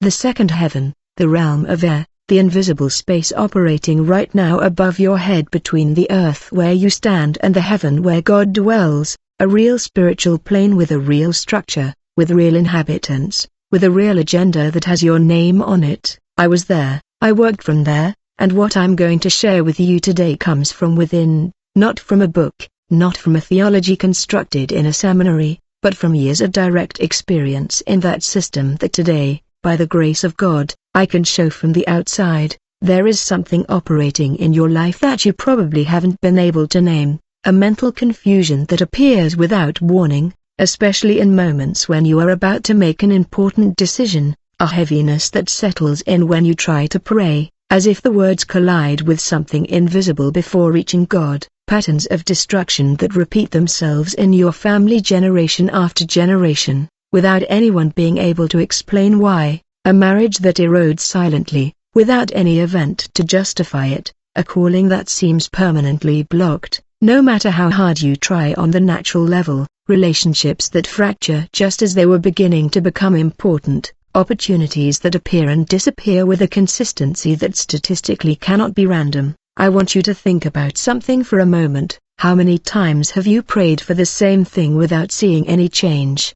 The second heaven, the realm of air, the invisible space operating right now above your head between the earth where you stand and the heaven where God dwells, a real spiritual plane with a real structure, with real inhabitants, with a real agenda that has your name on it. I was there, I worked from there, and what I'm going to share with you today comes from within, not from a book, not from a theology constructed in a seminary, but from years of direct experience in that system that today, by the grace of God, I can show from the outside. There is something operating in your life that you probably haven't been able to name, a mental confusion that appears without warning, especially in moments when you are about to make an important decision, a heaviness that settles in when you try to pray, as if the words collide with something invisible before reaching God, patterns of destruction that repeat themselves in your family generation after generation, without anyone being able to explain why, a marriage that erodes silently, without any event to justify it, a calling that seems permanently blocked, no matter how hard you try on the natural level, relationships that fracture just as they were beginning to become important, opportunities that appear and disappear with a consistency that statistically cannot be random. I want you to think about something for a moment. How many times have you prayed for the same thing without seeing any change?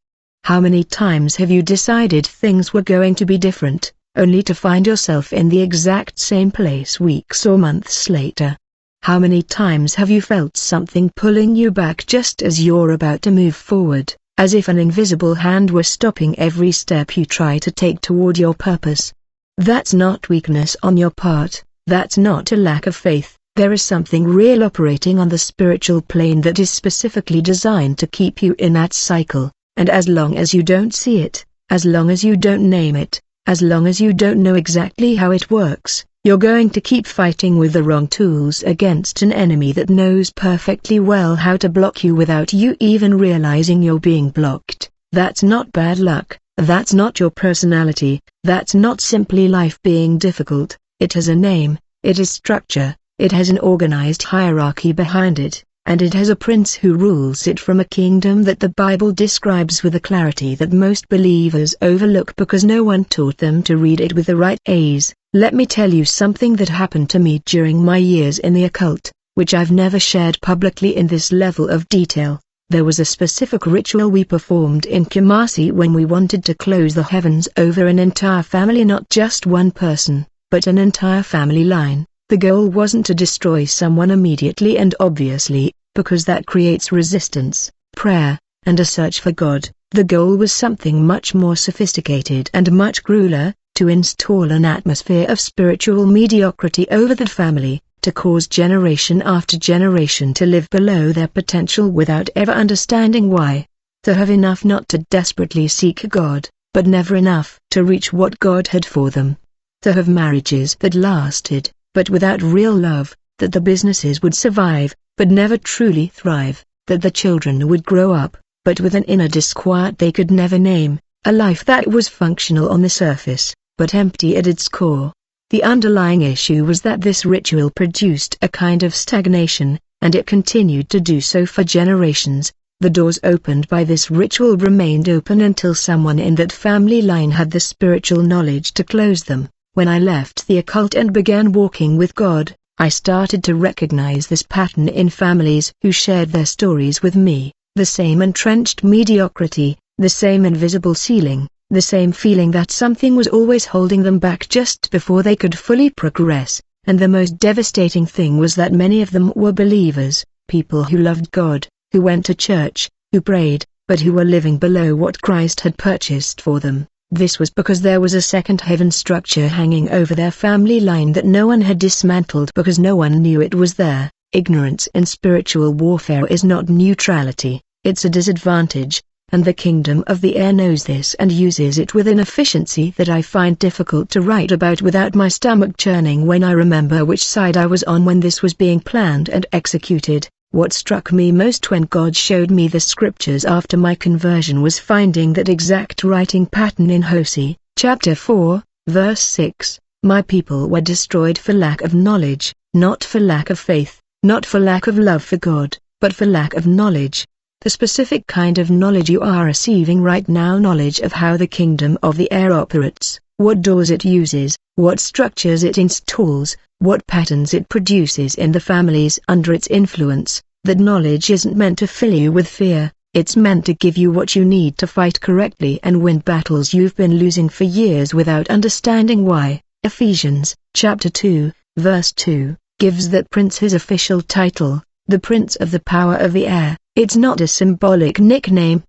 How many times have you decided things were going to be different, only to find yourself in the exact same place weeks or months later? How many times have you felt something pulling you back just as you're about to move forward, as if an invisible hand were stopping every step you try to take toward your purpose? That's not weakness on your part, that's not a lack of faith. There is something real operating on the spiritual plane that is specifically designed to keep you in that cycle, and as long as you don't see it, as long as you don't name it, as long as you don't know exactly how it works, you're going to keep fighting with the wrong tools against an enemy that knows perfectly well how to block you without you even realizing you're being blocked. That's not bad luck, that's not your personality, that's not simply life being difficult. It has a name, it is structure, it has an organized hierarchy behind it, and it has a prince who rules it from a kingdom that the Bible describes with a clarity that most believers overlook because no one taught them to read it with the right A's. Let me tell you something that happened to me during my years in the occult, which I've never shared publicly in this level of detail. There was a specific ritual we performed in Kumasi when we wanted to close the heavens over an entire family, not just one person, but an entire family line. The goal wasn't to destroy someone immediately and obviously, because that creates resistance, prayer, and a search for God. The goal was something much more sophisticated and much crueler, to install an atmosphere of spiritual mediocrity over the family, to cause generation after generation to live below their potential without ever understanding why. To have enough not to desperately seek God, but never enough to reach what God had for them. To have marriages that lasted, but without real love, that the businesses would survive, but never truly thrive, that the children would grow up, but with an inner disquiet they could never name, a life that was functional on the surface, but empty at its core. The underlying issue was that this ritual produced a kind of stagnation, and it continued to do so for generations. The doors opened by this ritual remained open until someone in that family line had the spiritual knowledge to close them. When I left the occult and began walking with God, I started to recognize this pattern in families who shared their stories with me, the same entrenched mediocrity, the same invisible ceiling, the same feeling that something was always holding them back just before they could fully progress, and the most devastating thing was that many of them were believers, people who loved God, who went to church, who prayed, but who were living below what Christ had purchased for them. This was because there was a second heaven structure hanging over their family line that no one had dismantled because no one knew it was there. Ignorance in spiritual warfare is not neutrality, it's a disadvantage, and the kingdom of the air knows this and uses it with an efficiency that I find difficult to write about without my stomach churning when I remember which side I was on when this was being planned and executed. What struck me most when God showed me the scriptures after my conversion was finding that exact writing pattern in Hosea, chapter 4, verse 6. My people were destroyed for lack of knowledge, not for lack of faith, not for lack of love for God, but for lack of knowledge. The specific kind of knowledge you are receiving right now, knowledge of how the kingdom of the air operates, what doors it uses, what structures it installs, what patterns it produces in the families under its influence. That knowledge isn't meant to fill you with fear, it's meant to give you what you need to fight correctly and win battles you've been losing for years without understanding why. Ephesians, chapter 2, verse 2, gives that prince his official title, the Prince of the Power of the Air. It's not a symbolic nickname,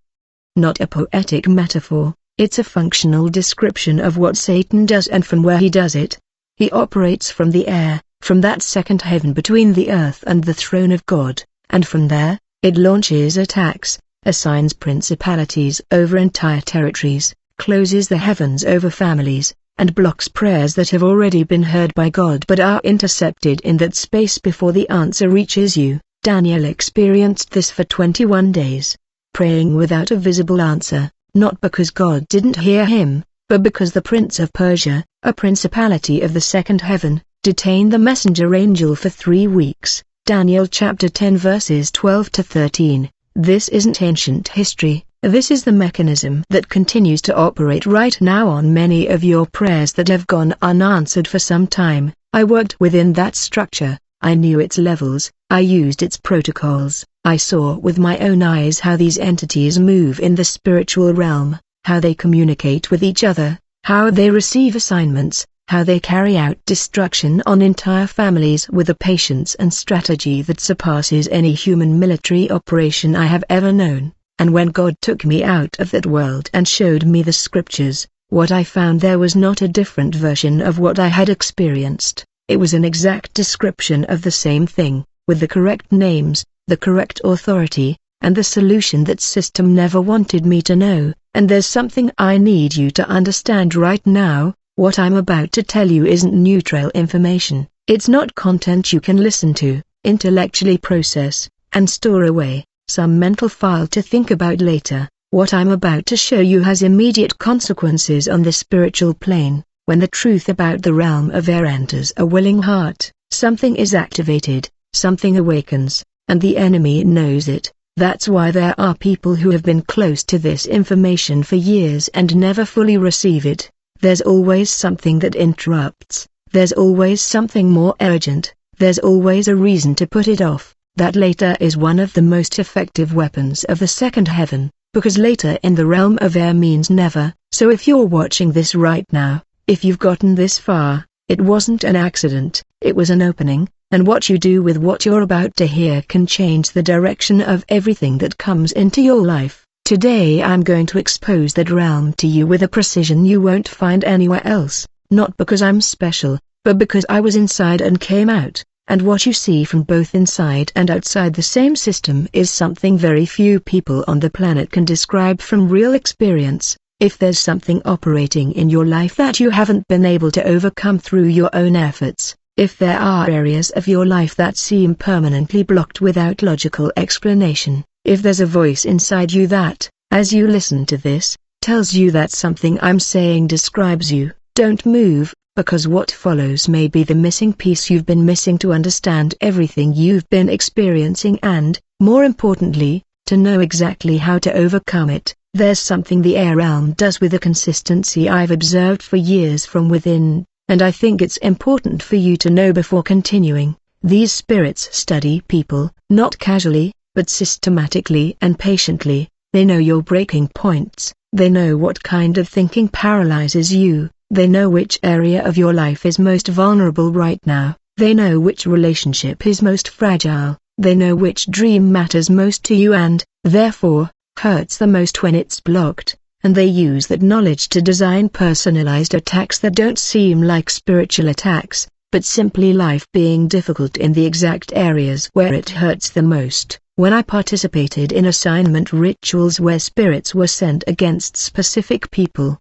not a poetic metaphor, it's a functional description of what Satan does and from where he does it. He operates from the air, from that second heaven between the earth and the throne of God, and from there, it launches attacks, assigns principalities over entire territories, closes the heavens over families, and blocks prayers that have already been heard by God but are intercepted in that space before the answer reaches you. Daniel experienced this for 21 days, praying without a visible answer, not because God didn't hear him, but because the Prince of Persia, a principality of the second heaven, detained the messenger angel for 3 weeks. Daniel chapter 10 verses 12 to 13. This isn't ancient history, this is the mechanism that continues to operate right now on many of your prayers that have gone unanswered for some time. I worked within that structure, I knew its levels, I used its protocols, I saw with my own eyes how these entities move in the spiritual realm, how they communicate with each other, how they receive assignments, how they carry out destruction on entire families with a patience and strategy that surpasses any human military operation I have ever known. And when God took me out of that world and showed me the scriptures, what I found there was not a different version of what I had experienced, it was an exact description of the same thing, with the correct names, the correct authority, and the solution that system never wanted me to know. And there's something I need you to understand right now. What I'm about to tell you isn't neutral information, it's not content you can listen to, intellectually process, and store away, some mental file to think about later. What I'm about to show you has immediate consequences on the spiritual plane. When the truth about the realm of air enters a willing heart, something is activated, something awakens, and the enemy knows it. That's why there are people who have been close to this information for years and never fully receive it. There's always something that interrupts, there's always something more urgent, there's always a reason to put it off. That later is one of the most effective weapons of the second heaven, because later in the realm of air means never. So if you're watching this right now, if you've gotten this far, it wasn't an accident, it was an opening, and what you do with what you're about to hear can change the direction of everything that comes into your life. Today I'm going to expose that realm to you with a precision you won't find anywhere else, not because I'm special, but because I was inside and came out, and what you see from both inside and outside the same system is something very few people on the planet can describe from real experience. If there's something operating in your life that you haven't been able to overcome through your own efforts, if there are areas of your life that seem permanently blocked without logical explanation, if there's a voice inside you that, as you listen to this, tells you that something I'm saying describes you, don't move, because what follows may be the missing piece you've been missing to understand everything you've been experiencing and, more importantly, to know exactly how to overcome it. There's something the air realm does with a consistency I've observed for years from within, and I think it's important for you to know before continuing. These spirits study people, not casually, but systematically and patiently. They know your breaking points, they know what kind of thinking paralyzes you, they know which area of your life is most vulnerable right now, they know which relationship is most fragile, they know which dream matters most to you and, therefore, hurts the most when it's blocked, and they use that knowledge to design personalized attacks that don't seem like spiritual attacks, but simply life being difficult in the exact areas where it hurts the most. When I participated in assignment rituals where spirits were sent against specific people,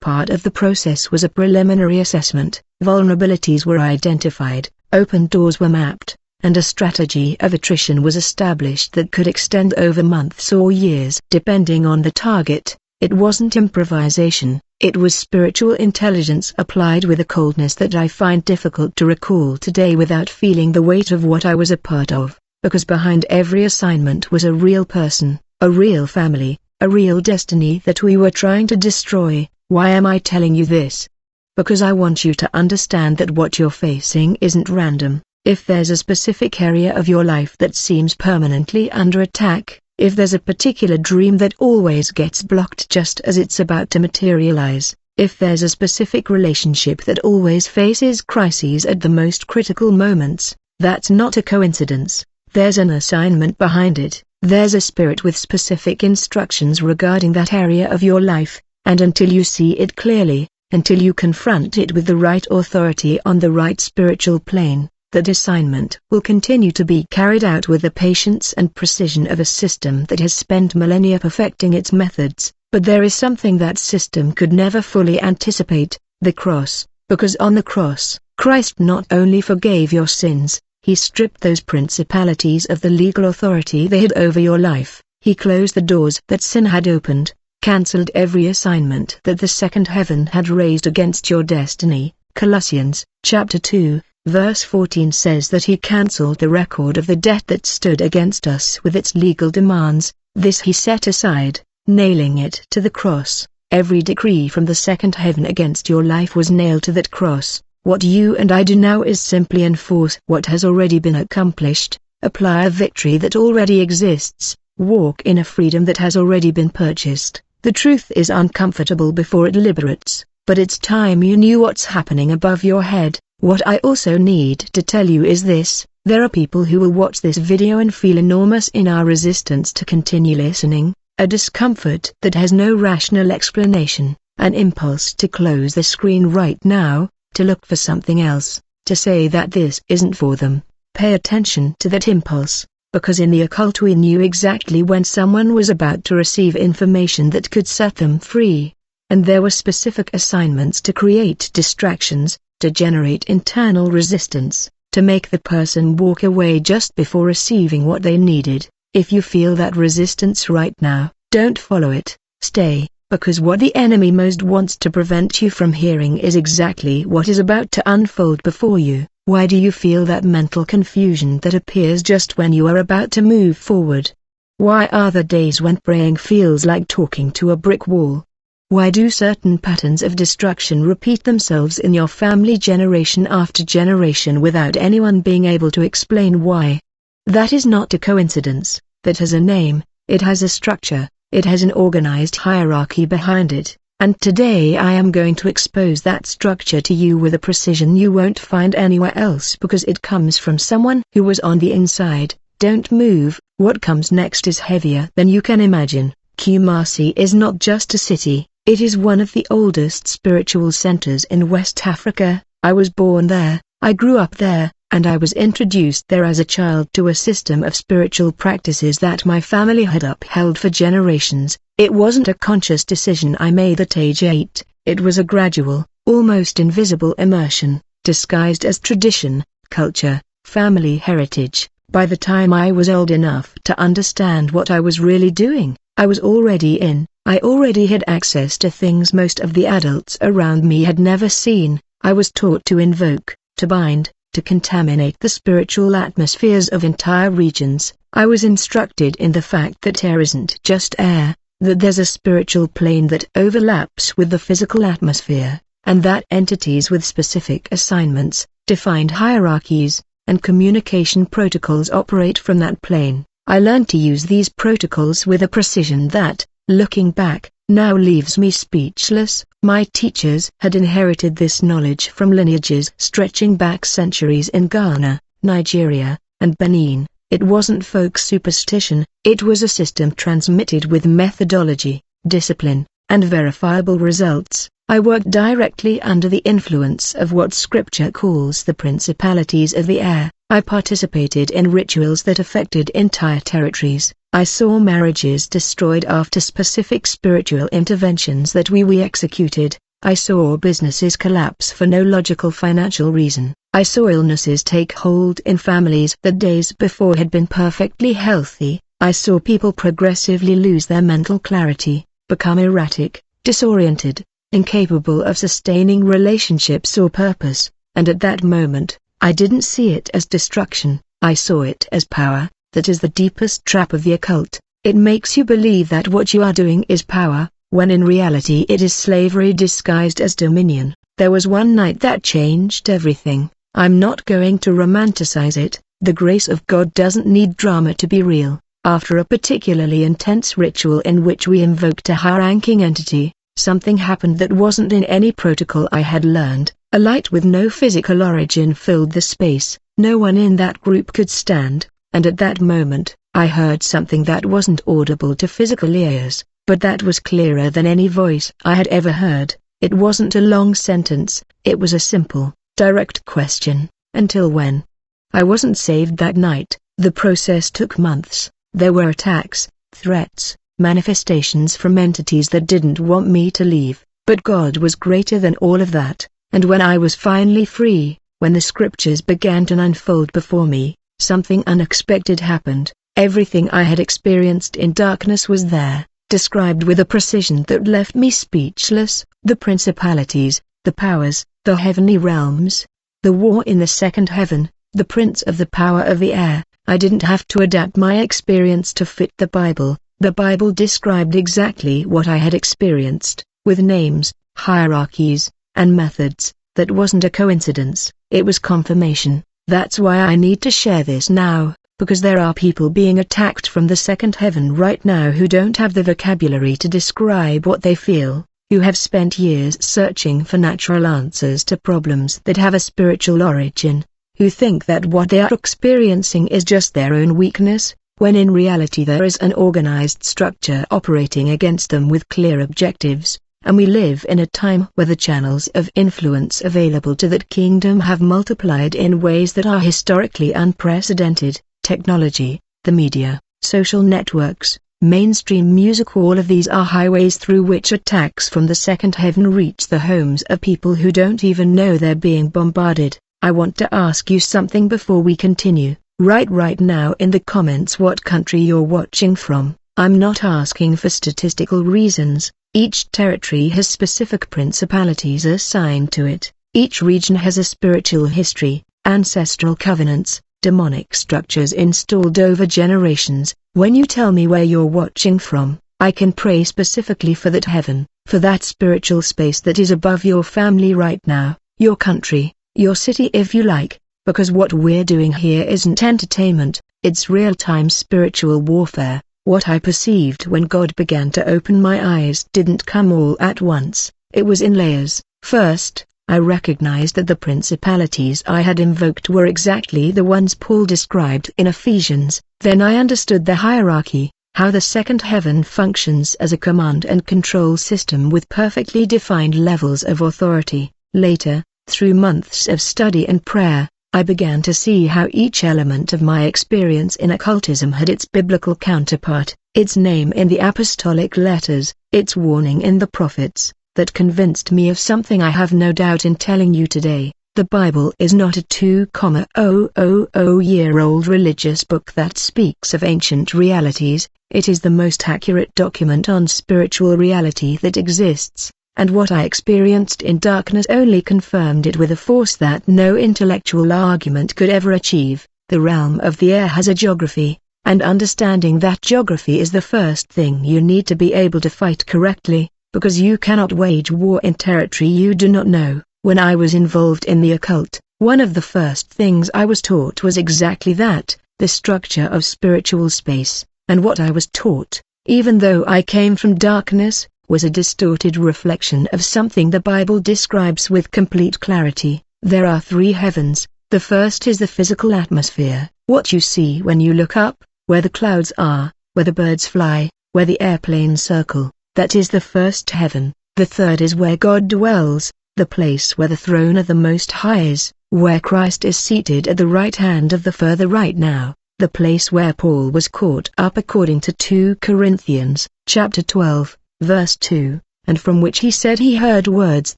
part of the process was a preliminary assessment, vulnerabilities were identified, open doors were mapped, and a strategy of attrition was established that could extend over months or years depending on the target. It wasn't improvisation, it was spiritual intelligence applied with a coldness that I find difficult to recall today without feeling the weight of what I was a part of, because behind every assignment was a real person, a real family, a real destiny that we were trying to destroy. Why am I telling you this? because I want you to understand that what you're facing isn't random. If there's a specific area of your life that seems permanently under attack, if there's a particular dream that always gets blocked just as it's about to materialize, if there's a specific relationship that always faces crises at the most critical moments, that's not a coincidence. There's an assignment behind it. There's a spirit with specific instructions regarding that area of your life, and until you see it clearly, until you confront it with the right authority on the right spiritual plane, that assignment will continue to be carried out with the patience and precision of a system that has spent millennia perfecting its methods. But there is something that system could never fully anticipate: the cross, because on the cross, Christ not only forgave your sins, he stripped those principalities of the legal authority they had over your life. He closed the doors that sin had opened, cancelled every assignment that the second heaven had raised against your destiny. Colossians, chapter 2, verse 14 says that he cancelled the record of the debt that stood against us with its legal demands. This he set aside, nailing it to the cross. Every decree from the second heaven against your life was nailed to that cross. What you and I do now is simply enforce what has already been accomplished, apply a victory that already exists, walk in a freedom that has already been purchased. The truth is uncomfortable before it liberates, but it's time you knew what's happening above your head. What I also need to tell you is this: there are people who will watch this video and feel enormous in our resistance to continue listening, a discomfort that has no rational explanation, an impulse to close the screen right now, to look for something else, to say that this isn't for them. Pay attention to that impulse, because in the occult we knew exactly when someone was about to receive information that could set them free. And there were specific assignments to create distractions, to generate internal resistance, to make the person walk away just before receiving what they needed. If you feel that resistance right now, don't follow it, stay. Because what the enemy most wants to prevent you from hearing is exactly what is about to unfold before you. Why do you feel that mental confusion that appears just when you are about to move forward? Why are there days when praying feels like talking to a brick wall? Why do certain patterns of destruction repeat themselves in your family generation after generation without anyone being able to explain why? That is not a coincidence. That has a name, it has a structure. It has an organized hierarchy behind it, and today I am going to expose that structure to you with a precision you won't find anywhere else because it comes from someone who was on the inside. Don't move, what comes next is heavier than you can imagine. Kumasi is not just a city, it is one of the oldest spiritual centers in West Africa. I was born there, I grew up there, and I was introduced there as a child to a system of spiritual practices that my family had upheld for generations. It wasn't a conscious decision I made at age 8, it was a gradual, almost invisible immersion, disguised as tradition, culture, family heritage. By the time I was old enough to understand what I was really doing, I was already in. I already had access to things most of the adults around me had never seen. I was taught to invoke, to bind, to contaminate the spiritual atmospheres of entire regions. I was instructed in the fact that air isn't just air, that there's a spiritual plane that overlaps with the physical atmosphere, and that entities with specific assignments, defined hierarchies, and communication protocols operate from that plane. I learned to use these protocols with a precision that, looking back, now leaves me speechless. My teachers had inherited this knowledge from lineages stretching back centuries in Ghana, Nigeria, and Benin. It wasn't folk superstition, it was a system transmitted with methodology, discipline, and verifiable results. I worked directly under the influence of what Scripture calls the principalities of the air. I participated in rituals that affected entire territories. I saw marriages destroyed after specific spiritual interventions that we executed. I saw businesses collapse for no logical financial reason. I saw illnesses take hold in families that days before had been perfectly healthy. I saw people progressively lose their mental clarity, become erratic, disoriented, incapable of sustaining relationships or purpose, and at that moment, I didn't see it as destruction, I saw it as power. That is the deepest trap of the occult. It makes you believe that what you are doing is power, when in reality it is slavery disguised as dominion. There was one night that changed everything. I'm not going to romanticize it. The grace of God doesn't need drama to be real. After a particularly intense ritual in which we invoked a high-ranking entity, something happened that wasn't in any protocol I had learned. A light with no physical origin filled the space. No one in that group could stand, and at that moment, I heard something that wasn't audible to physical ears, but that was clearer than any voice I had ever heard. It wasn't a long sentence, it was a simple, direct question: until when? I wasn't saved that night. The process took months. There were attacks, threats, manifestations from entities that didn't want me to leave, but God was greater than all of that, and when I was finally free, when the scriptures began to unfold before me, something unexpected happened. Everything I had experienced in darkness was there, described with a precision that left me speechless. The principalities, the powers, the heavenly realms, the war in the second heaven, the prince of the power of the air. I didn't have to adapt my experience to fit the Bible. The Bible described exactly what I had experienced, with names, hierarchies, and methods. That wasn't a coincidence, it was confirmation. That's why I need to share this now, because there are people being attacked from the second heaven right now who don't have the vocabulary to describe what they feel, who have spent years searching for natural answers to problems that have a spiritual origin, who think that what they are experiencing is just their own weakness, when in reality there is an organized structure operating against them with clear objectives. And we live in a time where the channels of influence available to that kingdom have multiplied in ways that are historically unprecedented. Technology, the media, social networks, mainstream music, all of these are highways through which attacks from the second heaven reach the homes of people who don't even know they're being bombarded. I want to ask you something before we continue. Write right now in the comments what country you're watching from. I'm not asking for statistical reasons. Each territory has specific principalities assigned to it. Each region has a spiritual history, ancestral covenants, demonic structures installed over generations. When you tell me where you're watching from, I can pray specifically for that heaven, for that spiritual space that is above your family right now, your country, your city if you like, because what we're doing here isn't entertainment, it's real-time spiritual warfare. What I perceived when God began to open my eyes didn't come all at once, it was in layers. First, I recognized that the principalities I had invoked were exactly the ones Paul described in Ephesians. Then I understood the hierarchy, how the second heaven functions as a command and control system with perfectly defined levels of authority. Later, through months of study and prayer, I began to see how each element of my experience in occultism had its biblical counterpart, its name in the apostolic letters, its warning in the prophets. That convinced me of something I have no doubt in telling you today. The Bible is not a 2,000-year-old religious book that speaks of ancient realities. It is the most accurate document on spiritual reality that exists, and what I experienced in darkness only confirmed it with a force that no intellectual argument could ever achieve. The realm of the air has a geography, and understanding that geography is the first thing you need to be able to fight correctly, because you cannot wage war in territory you do not know. When I was involved in the occult, one of the first things I was taught was exactly that, the structure of spiritual space, and what I was taught, even though I came from darkness, was a distorted reflection of something the Bible describes with complete clarity. There are 3 heavens. The first is the physical atmosphere, what you see when you look up, where the clouds are, where the birds fly, where the airplanes circle. That is the first heaven. The third is where God dwells, the place where the throne of the Most High is, where Christ is seated at the right hand of the Father right now, the place where Paul was caught up according to 2 Corinthians, chapter 12, verse 2, and from which he said he heard words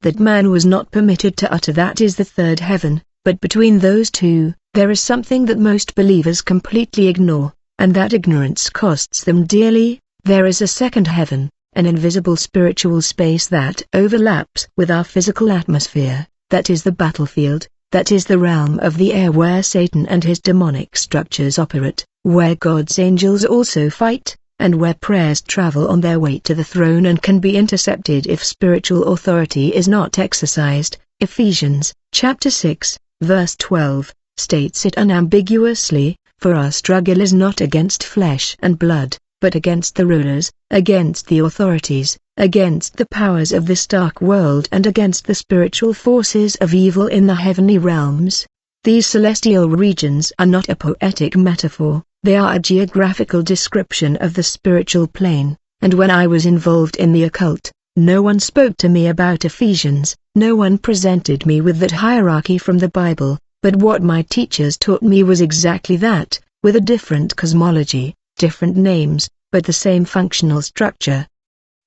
that man was not permitted to utter. That is the third heaven, but between those two, there is something that most believers completely ignore, and that ignorance costs them dearly. There is a second heaven, an invisible spiritual space that overlaps with our physical atmosphere. That is the battlefield, that is the realm of the air where Satan and his demonic structures operate, where God's angels also fight, and where prayers travel on their way to the throne and can be intercepted if spiritual authority is not exercised. Ephesians, chapter 6, verse 12, states it unambiguously, "For our struggle is not against flesh and blood, but against the rulers, against the authorities, against the powers of this dark world and against the spiritual forces of evil in the heavenly realms." These celestial regions are not a poetic metaphor, they are a geographical description of the spiritual plane, and when I was involved in the occult, no one spoke to me about Ephesians, no one presented me with that hierarchy from the Bible, but what my teachers taught me was exactly that, with a different cosmology, different names, but the same functional structure.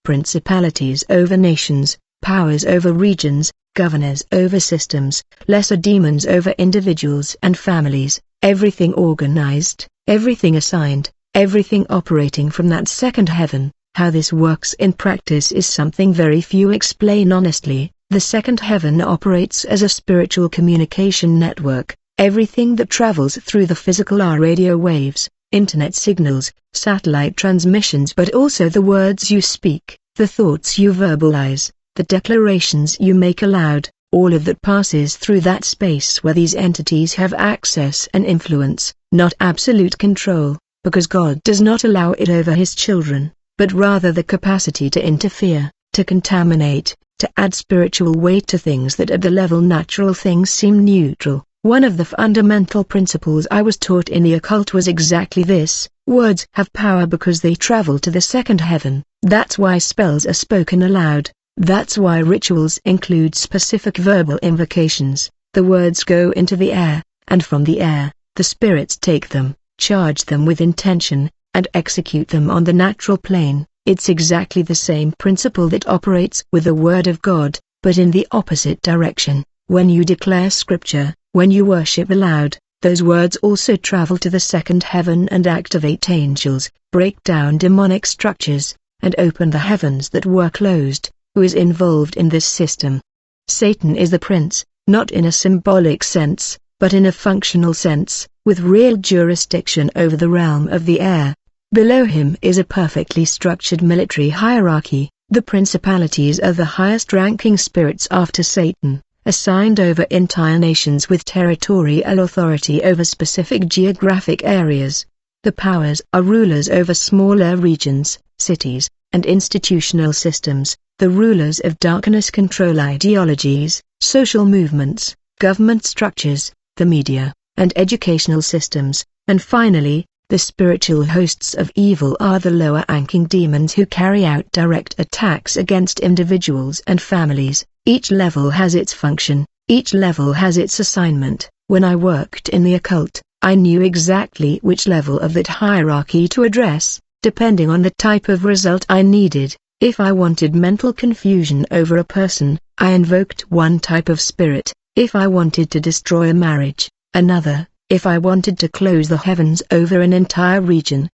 Principalities over nations, powers over regions, governors over systems, lesser demons over individuals and families, everything organized, everything assigned, everything operating from that second heaven. How this works in practice is something very few explain honestly. The second heaven operates as a spiritual communication network. Everything that travels through the physical are radio waves, internet signals, satellite transmissions, but also the words you speak, the thoughts you verbalize, the declarations you make aloud. All of that passes through that space where these entities have access and influence, not absolute control, because God does not allow it over His children, but rather the capacity to interfere, to contaminate, to add spiritual weight to things that at the level natural things seem neutral. One of the fundamental principles I was taught in the occult was exactly this: words have power because they travel to the second heaven. That's why spells are spoken aloud, that's why rituals include specific verbal invocations. The words go into the air, and from the air, the spirits take them, charge them with intention, and execute them on the natural plane. It's exactly the same principle that operates with the Word of God, but in the opposite direction. When you declare Scripture, when you worship aloud, those words also travel to the second heaven and activate angels, break down demonic structures, and open the heavens that were closed. Who is involved in this system? Satan is the prince, not in a symbolic sense, but in a functional sense, with real jurisdiction over the realm of the air. Below him is a perfectly structured military hierarchy. The principalities are the highest-ranking spirits after Satan, assigned over entire nations with territorial authority over specific geographic areas. The powers are rulers over smaller regions, cities, and institutional systems. The rulers of darkness control ideologies, social movements, government structures, the media, and educational systems, and finally, the spiritual hosts of evil are the lower-ranking demons who carry out direct attacks against individuals and families. Each level has its function, each level has its assignment. When I worked in the occult, I knew exactly which level of that hierarchy to address, depending on the type of result I needed. If I wanted mental confusion over a person, I invoked one type of spirit. If I wanted to destroy a marriage, another. If I wanted to close the heavens over an entire region,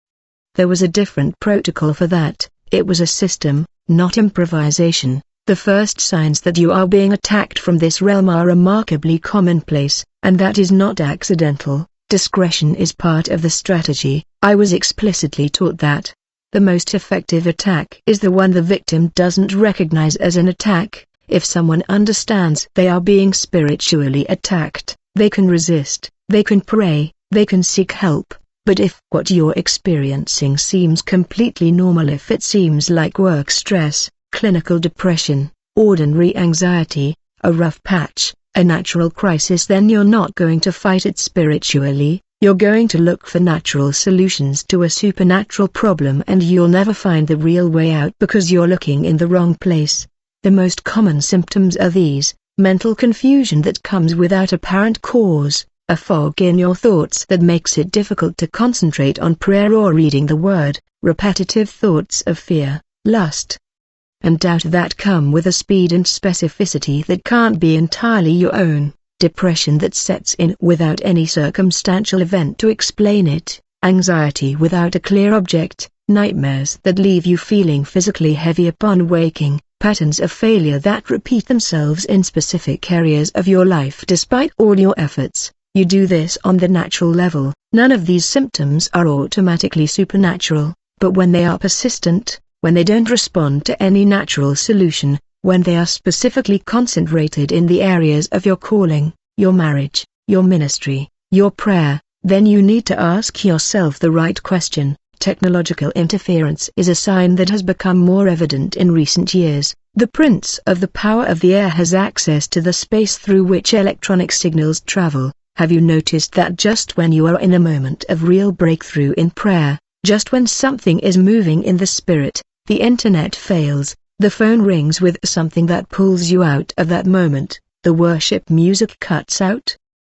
there was a different protocol for that. It was a system, not improvisation. The first signs that you are being attacked from this realm are remarkably commonplace, and that is not accidental. Discretion is part of the strategy. I was explicitly taught that the most effective attack is the one the victim doesn't recognize as an attack. If someone understands they are being spiritually attacked, they can resist, they can pray, they can seek help. But if what you're experiencing seems completely normal, if it seems like work stress, clinical depression, ordinary anxiety, a rough patch, a natural crisis, then you're not going to fight it spiritually. You're going to look for natural solutions to a supernatural problem, and you'll never find the real way out because you're looking in the wrong place. The most common symptoms are these: mental confusion that comes without apparent cause, a fog in your thoughts that makes it difficult to concentrate on prayer or reading the Word, repetitive thoughts of fear, lust, and doubt that come with a speed and specificity that can't be entirely your own. Depression that sets in without any circumstantial event to explain it, anxiety without a clear object, nightmares that leave you feeling physically heavy upon waking, patterns of failure that repeat themselves in specific areas of your life despite all your efforts. You do this on the natural level. None of these symptoms are automatically supernatural, but when they are persistent, when they don't respond to any natural solution, when they are specifically concentrated in the areas of your calling, your marriage, your ministry, your prayer, then you need to ask yourself the right question. Technological interference is a sign that has become more evident in recent years. The Prince of the Power of the Air has access to the space through which electronic signals travel. Have you noticed that just when you are in a moment of real breakthrough in prayer, just when something is moving in the spirit, the internet fails, the phone rings with something that pulls you out of that moment, the worship music cuts out?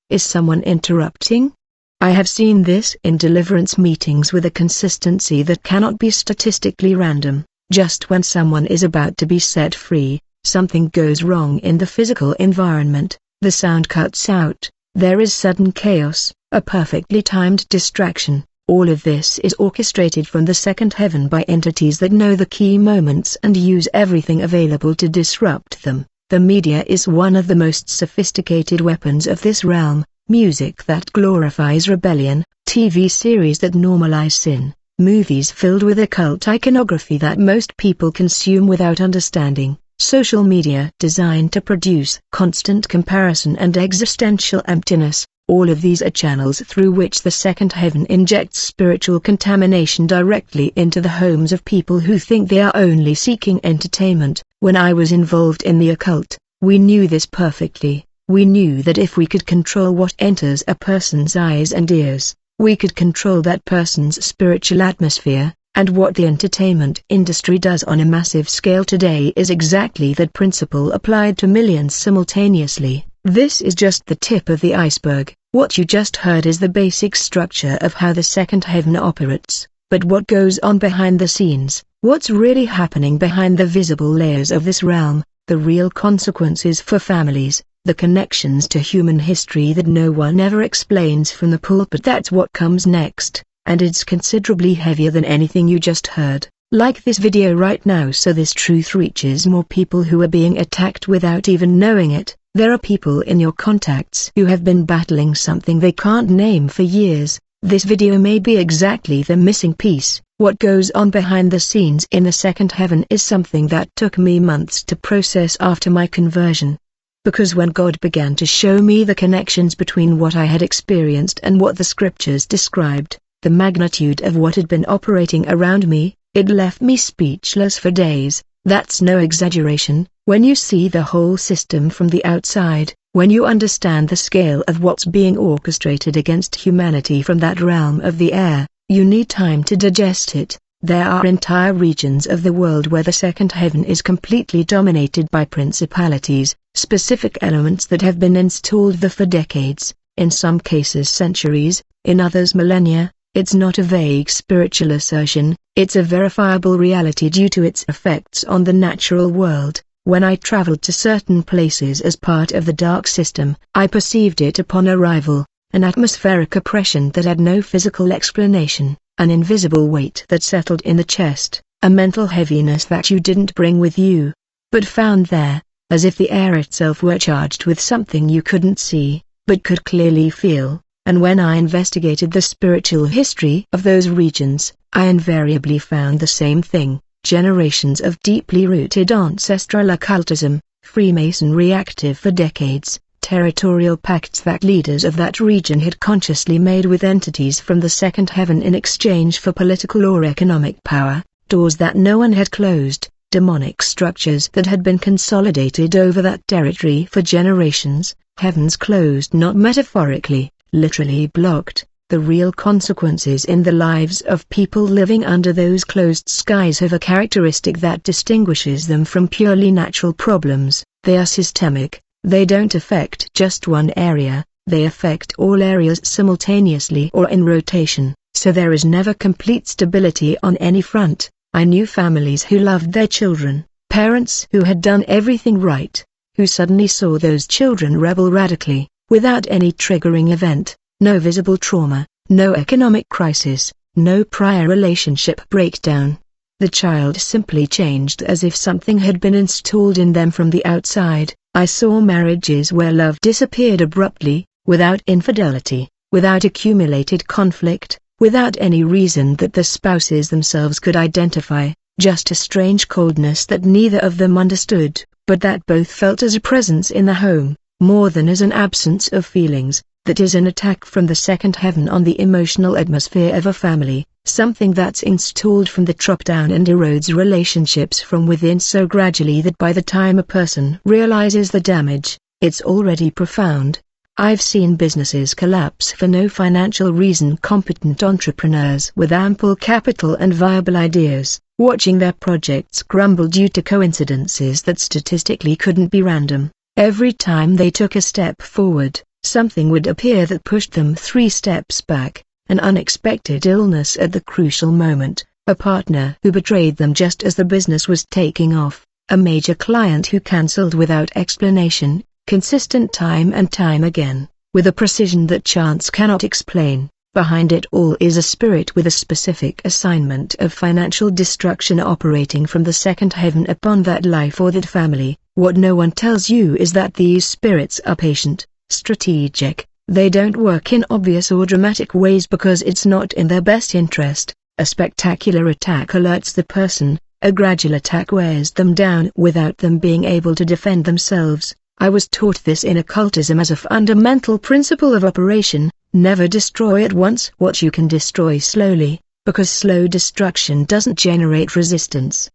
Is someone interrupting? I have seen this in deliverance meetings with a consistency that cannot be statistically random. Just when someone is about to be set free, something goes wrong in the physical environment, the sound cuts out, there is sudden chaos, a perfectly timed distraction. All of this is orchestrated from the second heaven by entities that know the key moments and use everything available to disrupt them. The media is one of the most sophisticated weapons of this realm. Music that glorifies rebellion, TV series that normalize sin, movies filled with occult iconography that most people consume without understanding, social media designed to produce constant comparison and existential emptiness. All of these are channels through which the second heaven injects spiritual contamination directly into the homes of people who think they are only seeking entertainment. When I was involved in the occult, we knew this perfectly. We knew that if we could control what enters a person's eyes and ears, we could control that person's spiritual atmosphere, and what the entertainment industry does on a massive scale today is exactly that principle applied to millions simultaneously. This is just the tip of the iceberg. What you just heard is the basic structure of how the second heaven operates, but what goes on behind the scenes, what's really happening behind the visible layers of this realm, the real consequences for families, the connections to human history that no one ever explains from the pulpit. That's what comes next, and it's considerably heavier than anything you just heard. Like this video right now so this truth reaches more people who are being attacked without even knowing it. There are people in your contacts who have been battling something they can't name for years. This video may be exactly the missing piece. What goes on behind the scenes in the second heaven is something that took me months to process after my conversion. Because when God began to show me the connections between what I had experienced and what the scriptures described, the magnitude of what had been operating around me, it left me speechless for days. That's no exaggeration. When you see the whole system from the outside, when you understand the scale of what's being orchestrated against humanity from that realm of the air, you need time to digest it. There are entire regions of the world where the second heaven is completely dominated by principalities, specific elements that have been installed there for decades, in some cases centuries, in others millennia. It's not a vague spiritual assertion, it's a verifiable reality due to its effects on the natural world. When I traveled to certain places as part of the dark system, I perceived it upon arrival, an atmospheric oppression that had no physical explanation, an invisible weight that settled in the chest, a mental heaviness that you didn't bring with you, but found there, as if the air itself were charged with something you couldn't see, but could clearly feel. And when I investigated the spiritual history of those regions, I invariably found the same thing: generations of deeply rooted ancestral occultism, Freemasonry active for decades, territorial pacts that leaders of that region had consciously made with entities from the second heaven in exchange for political or economic power, doors that no one had closed, demonic structures that had been consolidated over that territory for generations, heavens closed not metaphorically, literally blocked. The real consequences in the lives of people living under those closed skies have a characteristic that distinguishes them from purely natural problems. They are systemic. They don't affect just one area, they affect all areas simultaneously or in rotation, so there is never complete stability on any front. I knew families who loved their children, parents who had done everything right, who suddenly saw those children rebel radically, without any triggering event. No visible trauma, no economic crisis, no prior relationship breakdown. The child simply changed as if something had been installed in them from the outside. I saw marriages where love disappeared abruptly, without infidelity, without accumulated conflict, without any reason that the spouses themselves could identify, just a strange coldness that neither of them understood. but that both felt as a presence in the home, more than as an absence of feelings, that is an attack from the second heaven on the emotional atmosphere of a family, something that's installed from the top down and erodes relationships from within so gradually that by the time a person realizes the damage, it's already profound. I've seen businesses collapse for no financial reason. Competent entrepreneurs with ample capital and viable ideas, watching their projects crumble due to coincidences that statistically couldn't be random. Every time they took a step forward, something would appear that pushed them 3 steps back. An unexpected illness at the crucial moment, a partner who betrayed them just as the business was taking off, a major client who cancelled without explanation, consistent time and time again, with a precision that chance cannot explain. Behind it all is a spirit with a specific assignment of financial destruction operating from the second heaven upon that life or that family. What no one tells you is that these spirits are patient, strategic. They don't work in obvious or dramatic ways because it's not in their best interest. A spectacular attack alerts the person, a gradual attack wears them down without them being able to defend themselves. I was taught this in occultism as a fundamental principle of operation: never destroy at once what you can destroy slowly, because slow destruction doesn't generate resistance.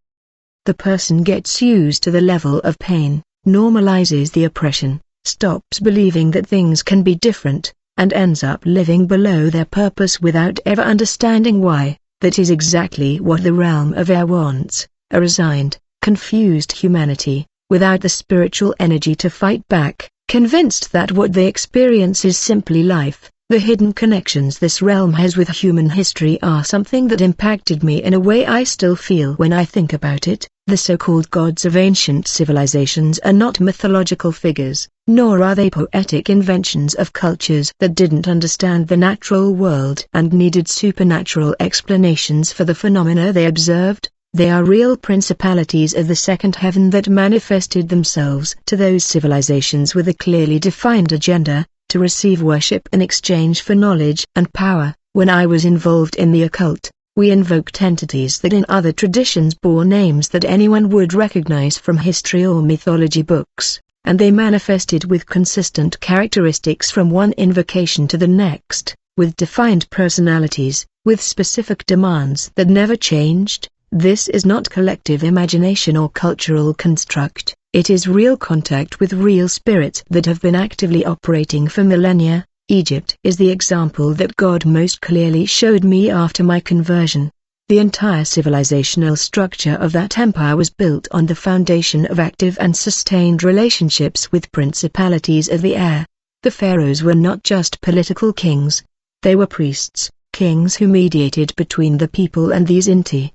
The person gets used to the level of pain, normalizes the oppression, stops believing that things can be different, and ends up living below their purpose without ever understanding why. That is exactly what the realm of air wants: a resigned, confused humanity, without the spiritual energy to fight back, convinced that what they experience is simply life. The hidden connections this realm has with human history are something that impacted me in a way I still feel when I think about it. The so-called gods of ancient civilizations are not mythological figures, nor are they poetic inventions of cultures that didn't understand the natural world and needed supernatural explanations for the phenomena they observed. They are real principalities of the second heaven that manifested themselves to those civilizations with a clearly defined agenda, to receive worship in exchange for knowledge and power. When I was involved in the occult, we invoked entities that in other traditions bore names that anyone would recognize from history or mythology books, and they manifested with consistent characteristics from one invocation to the next, with defined personalities, with specific demands that never changed. This is not collective imagination or cultural construct, it is real contact with real spirits that have been actively operating for millennia. Egypt is the example that God most clearly showed me after my conversion. The entire civilizational structure of that empire was built on the foundation of active and sustained relationships with principalities of the air. The pharaohs were not just political kings. They were priests, kings who mediated between the people and these enti.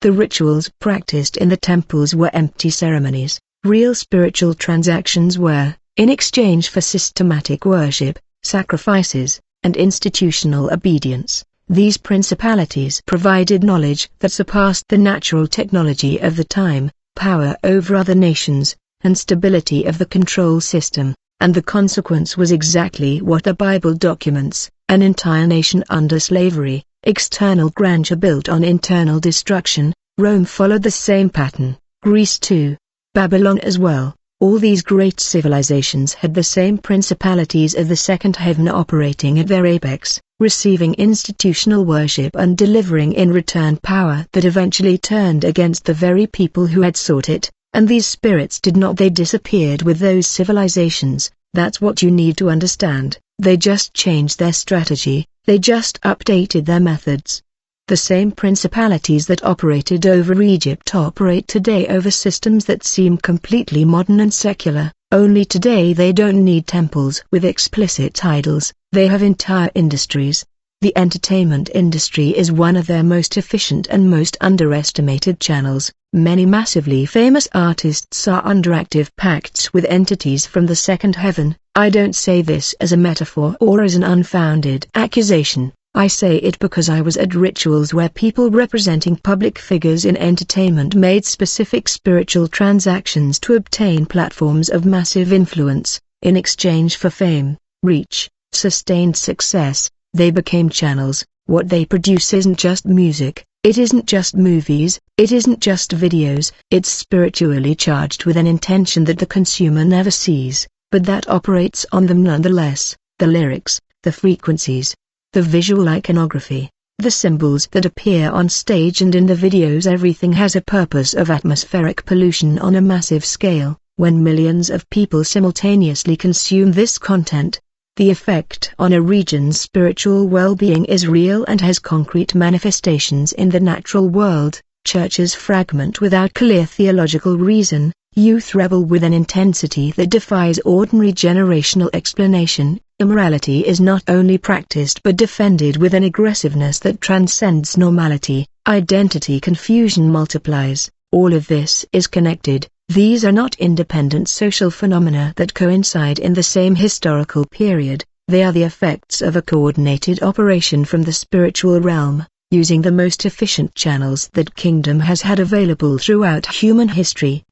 The rituals practiced in the temples were empty ceremonies. Real spiritual transactions were, in exchange for systematic worship, sacrifices, and institutional obedience. These principalities provided knowledge that surpassed the natural technology of the time, power over other nations, and stability of the control system, and the consequence was exactly what the Bible documents: an entire nation under slavery, external grandeur built on internal destruction. Rome followed the same pattern, Greece too, Babylon as well. All these great civilizations had the same principalities of the second heaven operating at their apex, receiving institutional worship and delivering in return power that eventually turned against the very people who had sought it, and these spirits did not, they disappeared with those civilizations. That's what you need to understand. They just changed their strategy, they just updated their methods. The same principalities that operated over Egypt operate today over systems that seem completely modern and secular, only today they don't need temples with explicit idols, they have entire industries. The entertainment industry is one of their most efficient and most underestimated channels. Many massively famous artists are under active pacts with entities from the second heaven. I don't say this as a metaphor or as an unfounded accusation. I say it because I was at rituals where people representing public figures in entertainment made specific spiritual transactions to obtain platforms of massive influence. In exchange for fame, reach, sustained success, they became channels. What they produce isn't just music, It isn't just movies, it isn't just videos, it's spiritually charged with an intention that the consumer never sees, but that operates on them nonetheless. The lyrics, the frequencies, the visual iconography, the symbols that appear on stage and in the videos, everything has a purpose of atmospheric pollution on a massive scale. When millions of people simultaneously consume this content, the effect on a region's spiritual well-being is real and has concrete manifestations in the natural world. Churches fragment without clear theological reason, youth rebel with an intensity that defies ordinary generational explanation, immorality is not only practiced but defended with an aggressiveness that transcends normality, identity confusion multiplies. All of this is connected. These are not independent social phenomena that coincide in the same historical period, they are the effects of a coordinated operation from the spiritual realm, using the most efficient channels that kingdom has had available throughout human history.